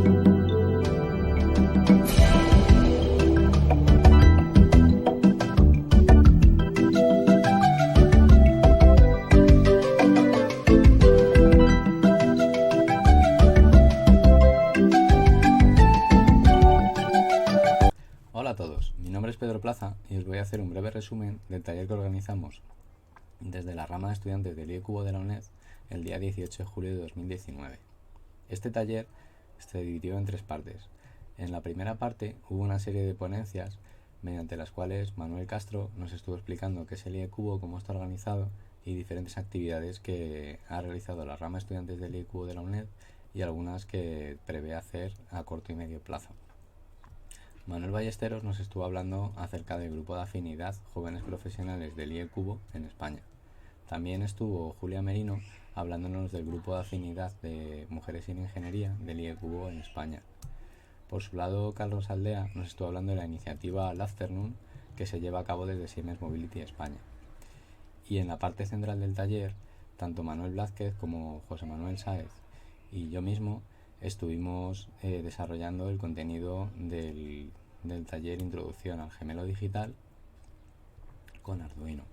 Hola a todos, mi nombre es Pedro Plaza y os voy a hacer un breve resumen del taller que organizamos desde la rama de estudiantes del IEcubo de la UNED el día 18 de julio de 2019. Este taller se dividió en tres partes. En la primera parte hubo una serie de ponencias mediante las cuales Manuel Castro nos estuvo explicando qué es el IEcubo, cómo está organizado y diferentes actividades que ha realizado la rama de estudiantes del IEcubo de la UNED y algunas que prevé hacer a corto y medio plazo. Manuel Ballesteros nos estuvo hablando acerca del grupo de afinidad Jóvenes Profesionales del IEcubo en España. También estuvo Julia Merino hablándonos del grupo de afinidad de Mujeres en Ingeniería del IEcubo en España. Por su lado, Carlos Aldea nos estuvo hablando de la iniciativa Afternoon que se lleva a cabo desde Siemens Mobility España. Y en la parte central del taller, tanto Manuel Blázquez como José Manuel Sáez y yo mismo estuvimos desarrollando el contenido del taller Introducción al Gemelo Digital con Arduino.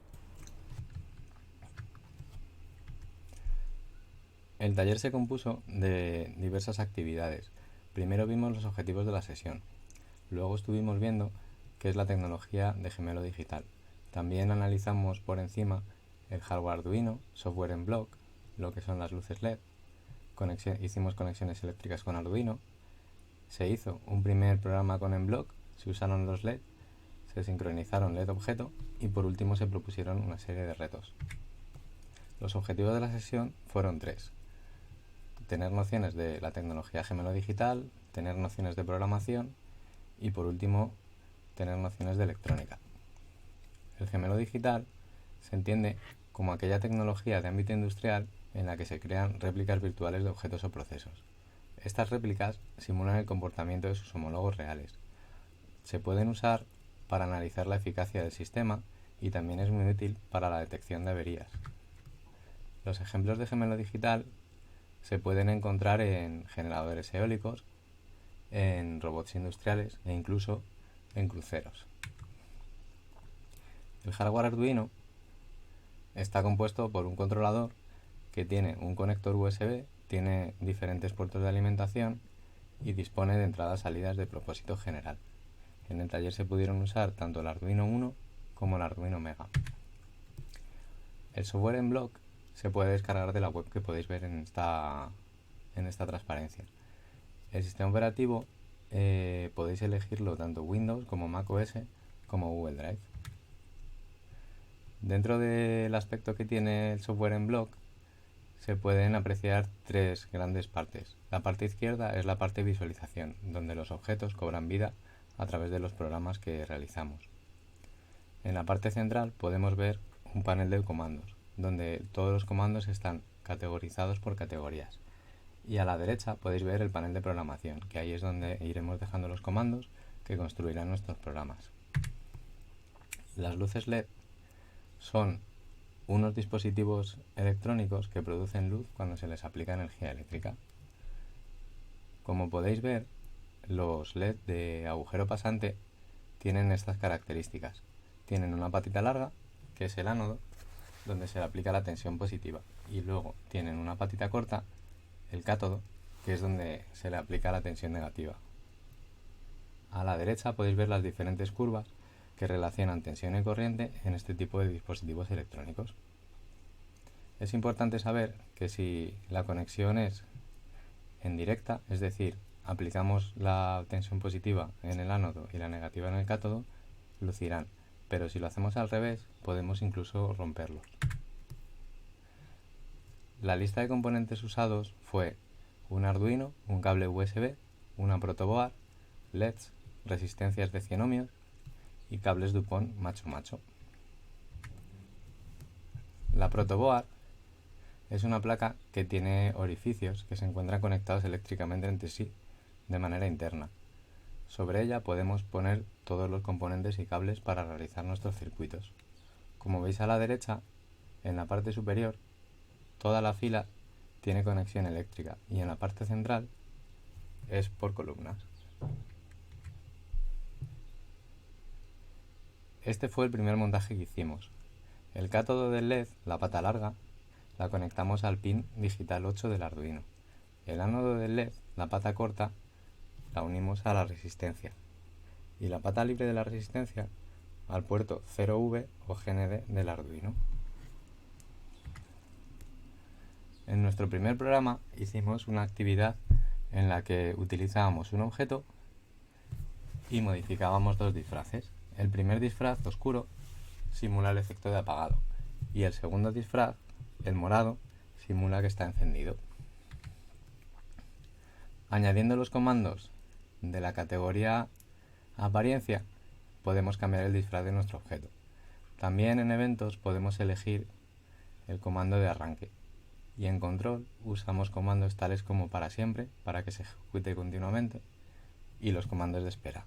El taller se compuso de diversas actividades. Primero vimos los objetivos de la sesión. Luego estuvimos viendo qué es la tecnología de gemelo digital. También analizamos por encima el hardware Arduino, software en block, lo que son las luces LED. Hicimos conexiones eléctricas con Arduino, se hizo un primer programa con en-block, se usaron los LED, se sincronizaron LED objeto y por último se propusieron una serie de retos. Los objetivos de la sesión fueron tres: tener nociones de la tecnología gemelo digital, tener nociones de programación y por último tener nociones de electrónica. El gemelo digital se entiende como aquella tecnología de ámbito industrial en la que se crean réplicas virtuales de objetos o procesos. Estas réplicas simulan el comportamiento de sus homólogos reales. Se pueden usar para analizar la eficacia del sistema y también es muy útil para la detección de averías. Los ejemplos de gemelo digital se pueden encontrar en generadores eólicos, en robots industriales e incluso en cruceros. El hardware Arduino está compuesto por un controlador que tiene un conector USB, tiene diferentes puertos de alimentación y dispone de entradas-salidas de propósito general. En el taller se pudieron usar tanto el Arduino Uno como el Arduino Mega. El software en block se puede descargar de la web que podéis ver en esta transparencia. El sistema operativo podéis elegirlo tanto Windows como Mac OS como Google Drive. Dentro del aspecto que tiene el software en block se pueden apreciar tres grandes partes. La parte izquierda es la parte de visualización, donde los objetos cobran vida a través de los programas que realizamos. En la parte central podemos ver un panel de comandos, donde todos los comandos están categorizados por categorías. Y a la derecha podéis ver el panel de programación, que ahí es donde iremos dejando los comandos que construirán nuestros programas. Las luces LED son unos dispositivos electrónicos que producen luz cuando se les aplica energía eléctrica. Como podéis ver, los LED de agujero pasante tienen estas características. Tienen una patita larga, que es el ánodo, donde se le aplica la tensión positiva, y luego tienen una patita corta, el cátodo, que es donde se le aplica la tensión negativa. A la derecha podéis ver las diferentes curvas que relacionan tensión y corriente en este tipo de dispositivos electrónicos. Es importante saber que si la conexión es en directa, es decir, aplicamos la tensión positiva en el ánodo y la negativa en el cátodo, lucirán, pero si lo hacemos al revés, podemos incluso romperlos. La lista de componentes usados fue un Arduino, un cable USB, una protoboard, LEDs, resistencias de 100 ohmios y cables Dupont macho-macho. La protoboard es una placa que tiene orificios que se encuentran conectados eléctricamente entre sí de manera interna. Sobre ella podemos poner todos los componentes y cables para realizar nuestros circuitos. Como veis a la derecha, en la parte superior, toda la fila tiene conexión eléctrica y en la parte central es por columnas. Este fue el primer montaje que hicimos. El cátodo del LED, la pata larga, la conectamos al pin digital 8 del Arduino. El ánodo del LED, la pata corta, la unimos a la resistencia. Y la pata libre de la resistencia al puerto 0V o GND del Arduino. En nuestro primer programa hicimos una actividad en la que utilizábamos un objeto y modificábamos dos disfraces. El primer disfraz oscuro simula el efecto de apagado y el segundo disfraz, el morado, simula que está encendido. Añadiendo los comandos de la categoría apariencia, podemos cambiar el disfraz de nuestro objeto. También en eventos podemos elegir el comando de arranque. Y en control usamos comandos tales como para siempre, para que se ejecute continuamente, y los comandos de espera.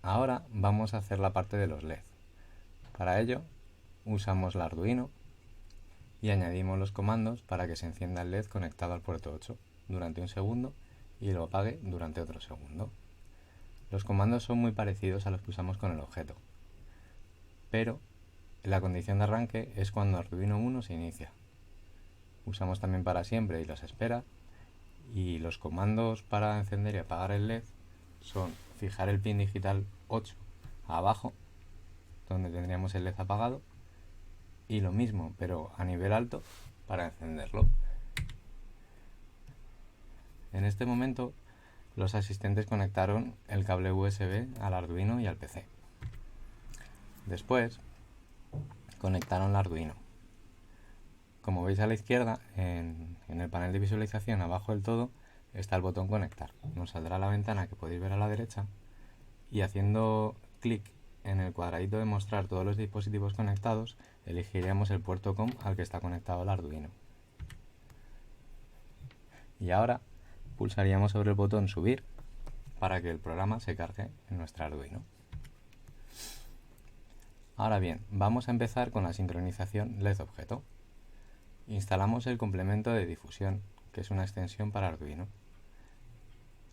Ahora vamos a hacer la parte de los LED. Para ello usamos el Arduino y añadimos los comandos para que se encienda el LED conectado al puerto 8 durante un segundo y lo apague durante otro segundo. Los comandos son muy parecidos a los que usamos con el objeto, pero la condición de arranque es cuando Arduino 1 se inicia. Usamos también para siempre y los espera, y los comandos para encender y apagar el LED son fijar el pin digital 8 abajo, donde tendríamos el LED apagado, y lo mismo, pero a nivel alto, para encenderlo. En este momento, los asistentes conectaron el cable USB al Arduino y al PC. Después, conectaron el Arduino. Como veis a la izquierda, en el panel de visualización abajo del todo, está el botón conectar. Nos saldrá la ventana que podéis ver a la derecha y haciendo clic en el cuadradito de mostrar todos los dispositivos conectados, elegiremos el puerto COM al que está conectado el Arduino. Y ahora pulsaríamos sobre el botón subir para que el programa se cargue en nuestro Arduino. Ahora bien, vamos a empezar con la sincronización LED objeto. Instalamos el complemento de difusión, que es una extensión para Arduino.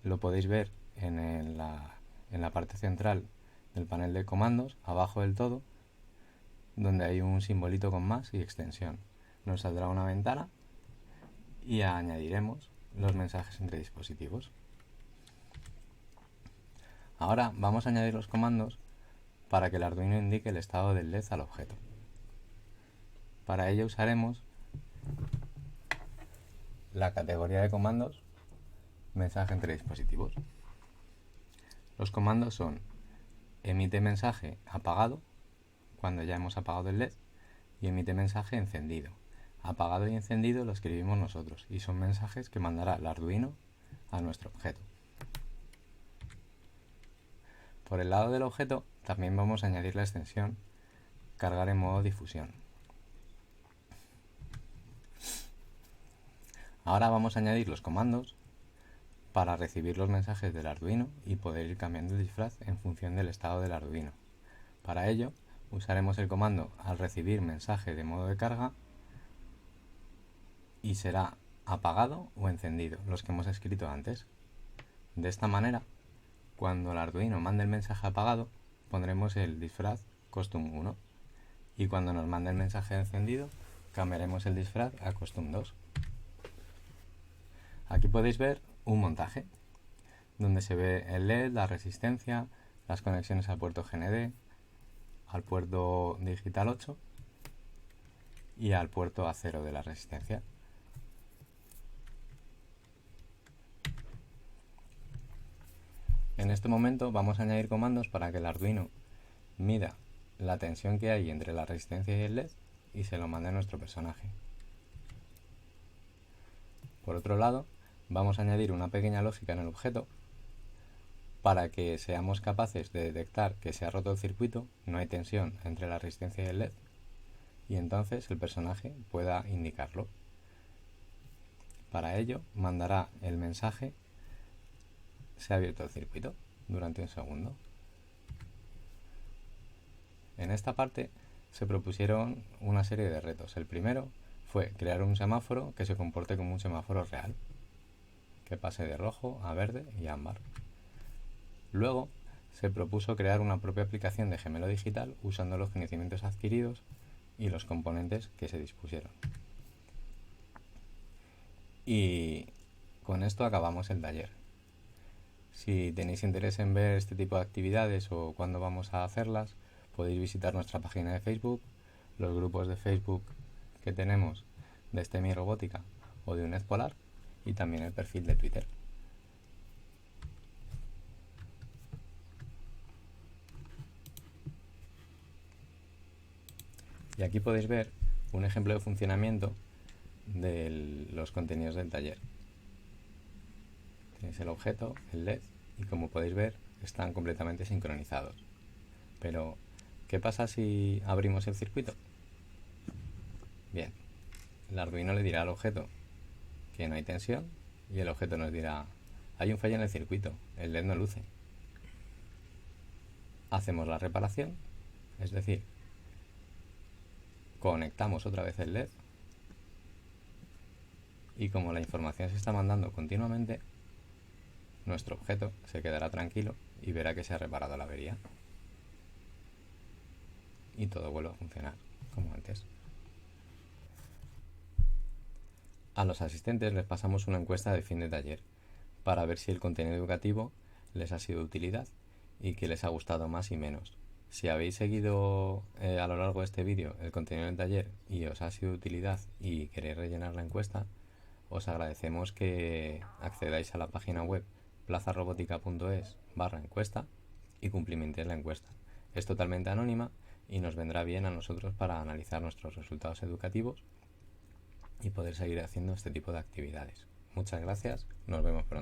Lo podéis ver en la parte central del panel de comandos, abajo del todo, donde hay un simbolito con más y extensión. Nos saldrá una ventana y añadiremos los mensajes entre dispositivos. Ahora vamos a añadir los comandos para que el Arduino indique el estado del LED al objeto. Para ello usaremos la categoría de comandos mensaje entre dispositivos. Los comandos son emite mensaje apagado, cuando ya hemos apagado el LED, y emite mensaje encendido. Apagado y encendido lo escribimos nosotros y son mensajes que mandará el Arduino a nuestro objeto. Por el lado del objeto también vamos a añadir la extensión cargar en modo difusión. Ahora vamos a añadir los comandos para recibir los mensajes del Arduino y poder ir cambiando el disfraz en función del estado del Arduino. Para ello usaremos el comando al recibir mensaje de modo de carga y será apagado o encendido, los que hemos escrito antes. De esta manera, cuando el Arduino mande el mensaje apagado, pondremos el disfraz Custom 1 y cuando nos mande el mensaje encendido, cambiaremos el disfraz a Custom 2. Aquí podéis ver un montaje donde se ve el LED, la resistencia, las conexiones al puerto GND, al puerto digital 8 y al puerto A0 de la resistencia. En este momento vamos a añadir comandos para que el Arduino mida la tensión que hay entre la resistencia y el LED y se lo mande a nuestro personaje. Por otro lado, vamos a añadir una pequeña lógica en el objeto para que seamos capaces de detectar que se ha roto el circuito, no hay tensión entre la resistencia y el LED, y entonces el personaje pueda indicarlo. Para ello, mandará el mensaje se ha abierto el circuito durante un segundo. En esta parte se propusieron una serie de retos. El primero fue crear un semáforo que se comporte como un semáforo real, que pase de rojo a verde y a ámbar. Luego se propuso crear una propia aplicación de gemelo digital usando los conocimientos adquiridos y los componentes que se dispusieron. Y con esto acabamos el taller. Si tenéis interés en ver este tipo de actividades o cuándo vamos a hacerlas, podéis visitar nuestra página de Facebook, los grupos de Facebook que tenemos de STEM y Robótica o de UNED Polar y también el perfil de Twitter. Y aquí podéis ver un ejemplo de funcionamiento de los contenidos del taller. Tenéis el objeto, el LED, y como podéis ver están completamente sincronizados. Pero, ¿qué pasa si abrimos el circuito? Bien, el Arduino le dirá al objeto que no hay tensión y el objeto nos dirá: hay un fallo en el circuito, el LED no luce. Hacemos la reparación, es decir, conectamos otra vez el LED y como la información se está mandando continuamente, nuestro objeto se quedará tranquilo y verá que se ha reparado la avería y todo vuelve a funcionar como antes. A los asistentes les pasamos una encuesta de fin de taller para ver si el contenido educativo les ha sido de utilidad y qué les ha gustado más y menos. Si habéis seguido a lo largo de este vídeo el contenido del taller y os ha sido de utilidad y queréis rellenar la encuesta, os agradecemos que accedáis a la página web plazarobótica.es/encuesta y cumplimentéis la encuesta. Es totalmente anónima y nos vendrá bien a nosotros para analizar nuestros resultados educativos y poder seguir haciendo este tipo de actividades. Muchas gracias, nos vemos pronto.